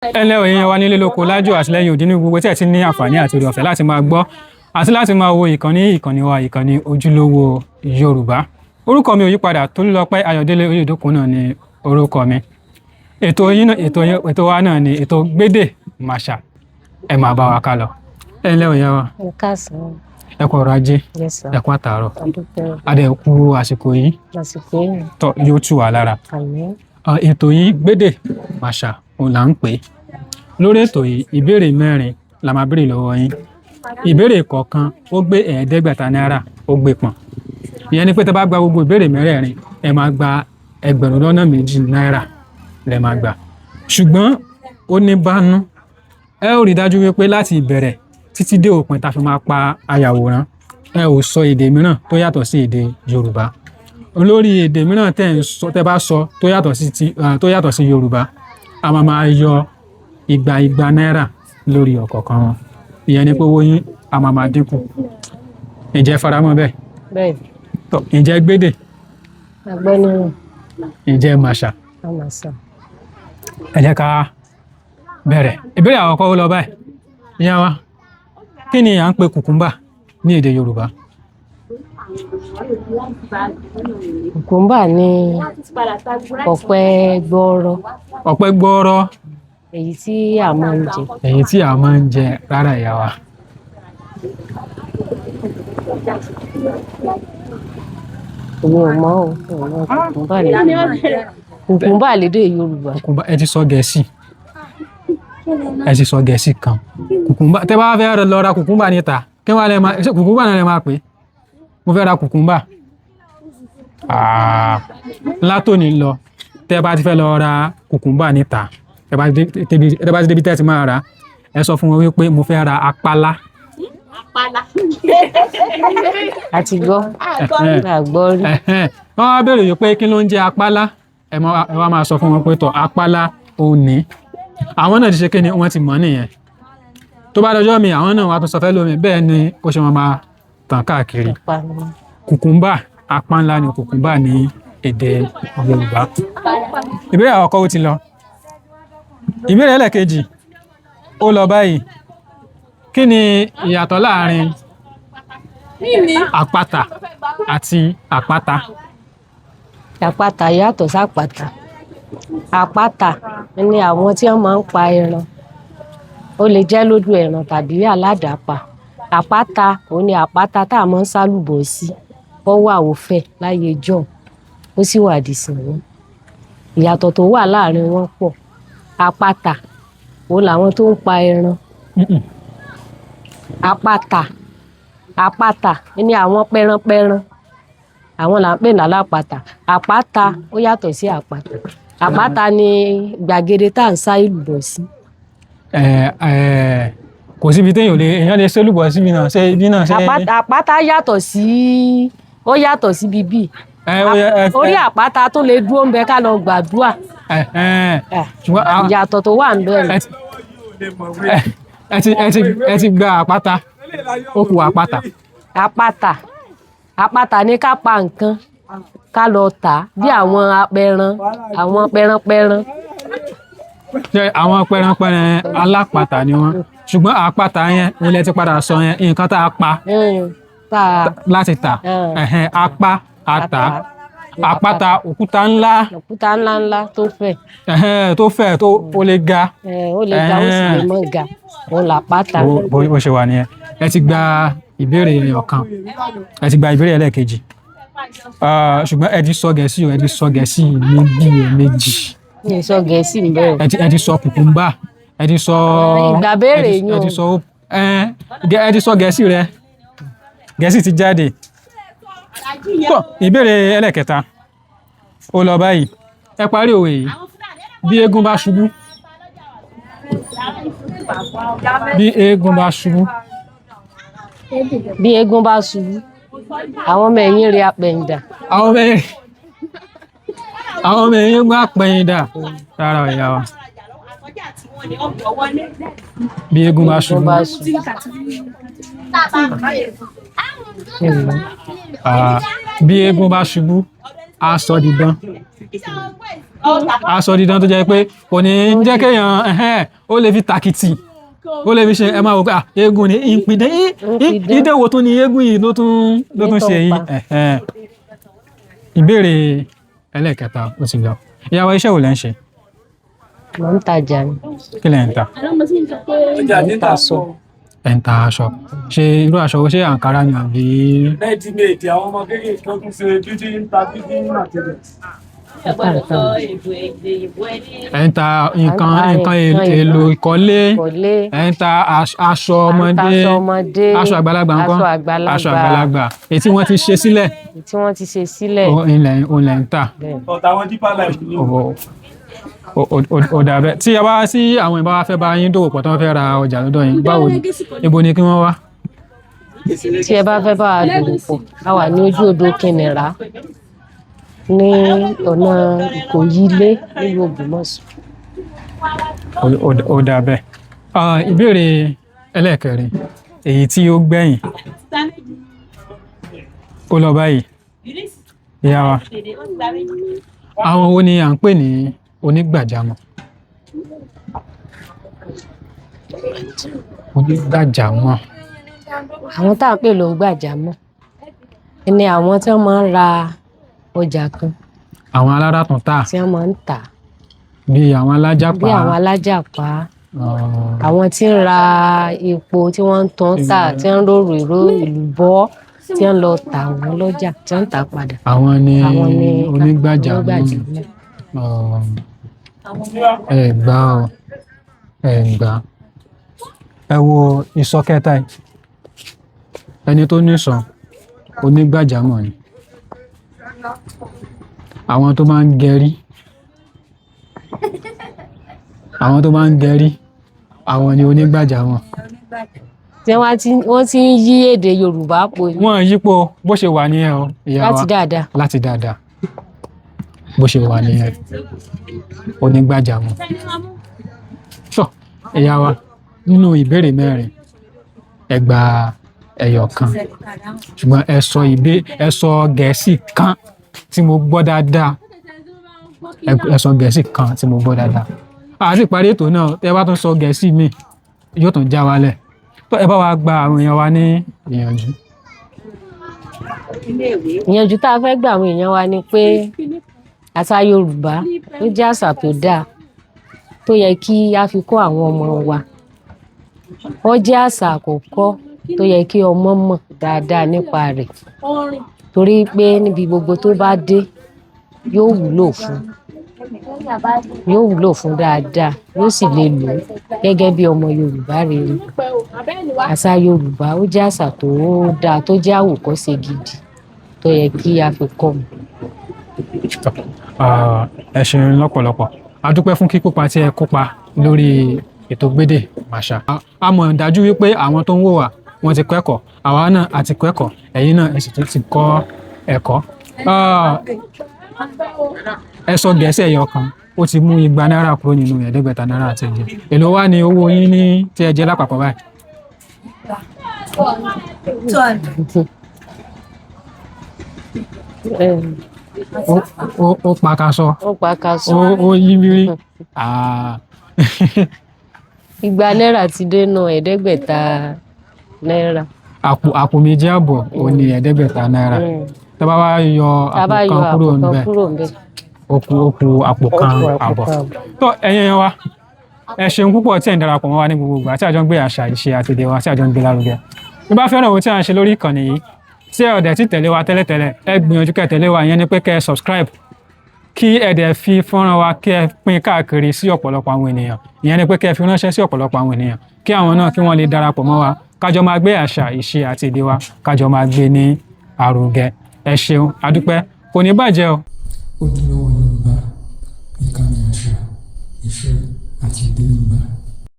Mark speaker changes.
Speaker 1: Ẹnlẹ́ o èèyàn wa nílé lóko lájò àti lẹ́yìn òdì ní gbogbo tí ẹ ti ní àǹfààní àti oore ọ̀fẹ́ láti máa gbọ́ àti láti máa wo ìkànnì wa ìkànnì ojúlówó Yorùbá. Orúkọ mi ò yípadà, Tolúlọpẹ́ Ayọ̀délé Oyèdókun náà ni orúkọ mi. Ètò wa náà ni ètò Gbédè Màṣà. Ẹ máa bá wa ká lọ. Ẹnlẹ́ o èèyàn wa.
Speaker 2: Ẹ káàsán.
Speaker 1: Ẹ kú ọrọ̀ ajé.
Speaker 2: Yes sir.
Speaker 1: Ẹ kú àtàárọ̀.
Speaker 2: Adúpẹ́.
Speaker 1: Adé kú àsìkò yìí.
Speaker 2: Lásìkò yìí.
Speaker 1: Tọ́ yóò tù wá lára.
Speaker 2: Àmín.
Speaker 1: Ètò yìí Gbédè Màṣà òun là ń pè é. Lórí ètò yìí ìbéèrè 4 la máa béèrè lọ́wọ́ yín. Ìbéèrè kọ̀ọ̀kan ó gbé náírà ó gbé pọ̀n. Ìyẹn ni pé tẹ́ bá gba gbogbo ìbéèrè 4 ẹ máa gba 2,000 náírà lẹ máa gbà. Ṣùgbọ́n ó ní bánú, ẹ ó rí dájú wípé láti ìbẹ̀rẹ̀ títí dé òpin tá fi máa pa ayàwòrán ẹ ò sọ èdè mìíràn tó yàtọ̀ sí èdè Yorùbá. Olórí èdè mìíràn tẹ́ bá sọ tó yàtọ̀ sí Yorùbá a máa yọ 200 náírà lórí ọ̀kọ̀ọ̀kan wọn. Ìyẹn ni pé owó yín a máa dínkù. Ǹjẹ́ faramọ́ bẹ́ẹ̀?
Speaker 2: Bẹ́ẹ̀.
Speaker 1: Tọ́ ǹjẹ́ Gbédè?
Speaker 2: Agbẹ́ni rẹ̀.
Speaker 1: Ǹjẹ́ Màṣà?
Speaker 2: Àmàṣà.
Speaker 1: Ẹ jẹ́ ká bẹ̀rẹ̀. Ìbéèrè àkọ́kọ́ ó lọ báyìí. Ìyá wa, kí ni à ń pe kùkúmbà ní èdè Yorùbá?
Speaker 2: Kùkúmbà ni ọ̀pẹ gbọ́ọ̀rọ̀.
Speaker 1: Ọ̀pẹ gbọ́ọ̀rọ̀.
Speaker 2: Èyí tí a máa ń jẹ.
Speaker 1: Èyí tí a máa ń jẹ rárá ìyá wa.
Speaker 2: Èmi ò mọ̀ o. Kùkúmbà lédè Yorùbá.
Speaker 1: Ẹ ti sọ Gẹ̀ẹ́sì. Ẹ ti sọ Gẹ̀ẹ́sì kan. Kùkúmbà tẹ́ bá fẹ́ lọ ra kùkúmbà níta kí wọ́n lè máa ṣe kùkúmbà náà lè máa pè é. Mo fẹ́ ra kùkúmbà. Látòní lọ tẹ́ bá ti fẹ́ lọ ra kùkúmbà níta tẹ́ bá ti débi tẹ́ ti máa rà ẹ sọ fún wọn wípé mo fẹ́ ra apálá.
Speaker 2: Àti gbọ́. Àgbọ́ rí.
Speaker 1: Wọ́n wá béèrè wípé kí ló ń jẹ́ apálá ẹ wá máa sọ fún wọn pé tọ̀ apálá ò ní. Àwọn náà ti ṣe kíni wọ́n ti mọ̀ nìyẹn. Tó bá dọjọ́ mi àwọn náà wá tún sọ fẹ́ lómi bẹ́ẹ̀ ni ó ṣe máa tàn káàkiri. Kùkúmbà apánlá ni kùkúmbà ní èdè Yorùbá. Ìbéèrè àkọ́kọ́ ó ti lọ. Ìbéèrè ẹlẹ́kejì ó lọ báyìí. Kí ni ìyàtọ̀ láàrin àpáta àti àpáta?
Speaker 2: Àpáta yàtọ̀ sí àpáta. Àpáta ni àwọn tí wọ́n máa ń pa ẹran. Ó lè jẹ́ lójú ẹran tàbí aládàápa. Àpáta òun ni àpáta tá a máa ń sálùbọ̀ sí. Ó wà òfẹ́ láyé jọ̀ọ́ ó sì wà dìsìnyí. Ìyàtọ̀ tó wà láàrin wọn pọ̀. Àpáta òun làwọn tó ń pa ẹran. Àpáta ni àwọn pẹranpẹran. Àwọn là ń pè ní alápatà. Àpáta ó yàtọ̀ sí àpáta. Àpáta ni gbàgede tá à ń sá ìlùbọ̀ sí.
Speaker 1: Kò síbi èèyàn lè sólùbọ̀ síbi náà ṣe ibi náà ṣe.
Speaker 2: Àpáta yàtọ̀ sí ó yàtọ̀ sí bíbí. Orí àpáta tó lè dúró ń bẹ ká lọ gbàdúrà. Ìyàtọ̀ tó wà ń bẹ.
Speaker 1: Ẹ ti gba àpáta ó kù àpáta.
Speaker 2: Àpáta ní ká pa nǹkan ká lọ tà bí àwọn apẹran àwọn pẹranpẹran.
Speaker 1: Àwọn pẹranpẹran alápatà ni wọ́n ṣùgbọ́n àpáta yẹn ilẹ̀ ti padà sọ yẹn nǹkan tá a pa láti tà. Apá àtà àpáta òkúta ńlá tó fẹ̀ tó ó lè ga.
Speaker 2: Ó lè ga ó sì lè mọ́ ga òun làpáta.
Speaker 1: Bó ṣe wà nìyẹn. Ẹ ti gba ìbéèrè ọ̀kan ẹ ti gba ìbéèrè ẹlẹ́ẹ̀kejì ṣùgbọ́n ẹ ti sọ Gẹ̀ẹ́sì ní bí méjì.
Speaker 2: Ní sọ Gẹ̀ẹ́sì ń bẹ̀rẹ̀.
Speaker 1: Ẹ ti sọ kùkúmbà ẹ ti sọ
Speaker 2: ìgbà béèrè yín o.
Speaker 1: Ẹ ti sọ Gẹ̀ẹ́sì rẹ Gẹ̀ẹ́sì ti jáde. Tọ́ ìbéèrè ẹlẹ́ẹ̀kẹta ó lọ báyìí. Ẹ parí òwe yìí. Bí eégún bá ṣubú
Speaker 2: àwọn ọmọ ẹ̀yìn rẹ̀ apẹ̀yìndà.
Speaker 1: Àwọn ọmọ ẹ̀yìn gbọ́ apẹ̀yìndà rárá ìyá wa. Bí eégún bá ṣubú. Bí eégún bá ṣubú a sọ dìdán. aṣọ dídán tó jẹ́ pé kò ní jẹ́ kéèyàn ó lè fi tàkìtì ó lè fi ṣe ẹ máa wò pé eégún ni ìpìdán ìdè wo tún ni eégún yìí ló tún ṣe yìí. Ìbéèrè ẹlẹ́ẹ̀kẹta ó ti lọ. Ìyá wa, iṣẹ́ wo lẹ ń ṣe?
Speaker 2: Mo ń tajà ni.
Speaker 1: Kí lẹ ń tà? Ẹ̀ ń ta aṣọ. Ṣé irú aṣọ wo, ṣé àǹkárá ni àbí?
Speaker 3: Ready-made, àwọn ọmọ kékeré kan tún ṣe bíbí ń ta bíbí material.
Speaker 1: Ẹ̀ ń ta nǹkan èlò ìkọ́lé, ẹ̀ ń ta aṣọ ọmọdé, aṣọ àgbàlagbà ńkọ́? Aṣọ àgbàlagbà èyí tí wọ́n ti ṣe sílẹ̀. Òun lẹ̀ ń tà.
Speaker 3: Ọ̀tá wọn Deeper Life ni.
Speaker 1: Ó dà bẹ́ẹ̀. Tí a bá sí àwọn ìbá wa fẹ́ bá yín dòwò pọ̀ tí wọ́n fẹ́ ra ọjà lọ́dọ̀ yín, báwo ni? Ibo ni kí wọ́n wá?
Speaker 2: Tí ẹ bá fẹ́ bá wa dòwò pọ̀, a wà ní ojú odò Kìnìrà ní ọ̀nà Ìkòyí ilé nílùú Ògbómọ̀ṣọ́.
Speaker 1: Ó dà bẹ́ẹ̀. Ìbéèrè ẹlẹ́ẹ̀kẹrin èyí tí ó gbẹ̀yìn ó lọ báyìí. Ìyá wa, àwọn wo ni à ń pè ní onígbàjámọ̀? Onígbàjámọ̀.
Speaker 2: Àwọn tá à ń pè lónígbàjámọ̀ ni àwọn tí wọ́n máa ń ra ọjà kan.
Speaker 1: Àwọn aláràtúntà.
Speaker 2: Tí wọ́n máa ń tà.
Speaker 1: Bí àwọn alájàpá.
Speaker 2: Bí àwọn alájàpá. Àwọn tí ń ra epo tí wọ́n ń tán tà, tí wọ́n ń rorò ìró ìlúbọ́, tí wọ́n lọ tà wọ́n lọ́jà, tí wọ́n ń tà padà.
Speaker 1: Àwọn ni onígbàjámọ̀. Ẹ gbà ọ, ẹ gbà. Ẹ wo ìsọ̀ kẹta yìí. Ẹni tó ní ìsọ̀ onígbàjámọ̀ ni. Àwọn tó máa ń gẹrí. Àwọn tó máa ń gẹrí. Àwọn ni onígbàjámọ̀.
Speaker 2: Tí wọ́n ti ń yí èdè Yorùbá po.
Speaker 1: Wọ́n yípo bó ṣe wà nìyẹn o, ìyá wa.
Speaker 2: Láti dáadáa.
Speaker 1: Láti dáadáa. Bó ṣe wà nìyẹn. Onígbàjámọ̀. Sọ, ìyá wa, nínú ìbéèrè mẹ́rin, ẹ gba ẹyọ kan. Ṣùgbọ́n ẹ sọ Gẹ̀ẹ́sì kan tí mo gbọ́ dáadáa. Ẹ sọ Gẹ̀ẹ́sì kan tí mo gbọ́ dáadáa. Àti ìparí ètò náà, tẹ́ bá tún sọ Gẹ̀ẹ́sì míì, yóò tún já wálẹ̀. Tó ẹ bá wa gba àwọn èèyàn wa ní ìyànjú.
Speaker 2: Ìyànjú tá a fẹ́ gba àwọn èèyàn wa ni pé àṣà Yorùbá ó jẹ́ àṣà tó dáa tó yẹ kí a fi kọ́ àwọn ọmọ wa. Ó jẹ́ àṣà àkọ́kọ́ tó yẹ kí ọmọ mọ̀ dáadáa nípa rẹ̀. Torí pé níbi gbogbo tó bá dé yóò wúlò fún dáadáa, yóò sì lè lò ó gẹ́gẹ́ bí ọmọ Yorùbá rere. Àṣà Yorùbá ó jẹ́ àṣà tó dáa tó jẹ́ àwòkọ́ṣe gidi tó yẹ kí a fi kọ́ wọn.
Speaker 1: Ẹ ṣeun lọ́pọ̀lọpọ̀. A dúpẹ́ fún kíkópa tí ẹ kópa lórí ètò Gbédè Màṣà. A mọ̀ dájú wípé àwọn tó ń wò wá wọ́n ti kọ́ ẹ̀kọ́, àwa náà a ti kọ́ ẹ̀kọ́, ẹ̀yin náà ẹ sì tún ti kọ́ ẹ̀kọ́. Ẹ sọ Gẹ̀ẹ́sì ẹyọ kan, ó ti mú 200 náírà kúrò nínú 500 náírà tí ẹ jẹ. Èló wá ní owó yín ní tí ẹ jẹ lápapọ̀ báyìí? Ó pakasọ. Ó yí mírí.
Speaker 2: 200 náírà ti dé nù 500 náírà.
Speaker 1: Àpò méjì àbọ̀ ó ní 500 náírà. Tá bá wá yọ àpò kan kúrò níbẹ̀, ó kù àpò kan àbọ̀. Tó ẹ̀yin wa, ẹ ṣeun púpọ̀ tí ẹ̀ ń darapọ̀ mọ́ wa ní gbogbo ìgbà tí a jọ ń gbé àṣà, ìṣe àti èdè wa tí a jọ ń gbé lárugẹ. Bí bá fẹ́ràn ohun tí a ń ṣe lórí ìkànnì yìí, tí ẹ ò dẹ̀ tí tẹ̀lé wa tẹ́lẹ̀tẹ́lẹ̀, ẹ gbìyànjú kẹ́ tẹ̀lé wa, ìyẹn ni pé kẹ́ subscribe, kí ẹ dẹ̀ fi fọ́nrán wa kí ẹ pín káàkiri sí ọ̀pọ̀lọpọ̀ àwọn ènìyàn, ìyẹn ni pé kẹ́ fi ránṣẹ́ sí ọ̀pọ̀lọpọ̀ àwọn ènìyàn, kí àwọn náà kí wọ́n lè darapọ̀ mọ́ wa, kájọ máa gbé àṣà, ìṣe àti èdè wa, kájọ máa gbé ní àrùgẹ. Ẹ ṣeun, a dúpẹ́, kò ní bàjẹ́ o. Ojúlówó Yorùbá, ìkànnì àṣà, ìṣe àti èdè Yorùbá.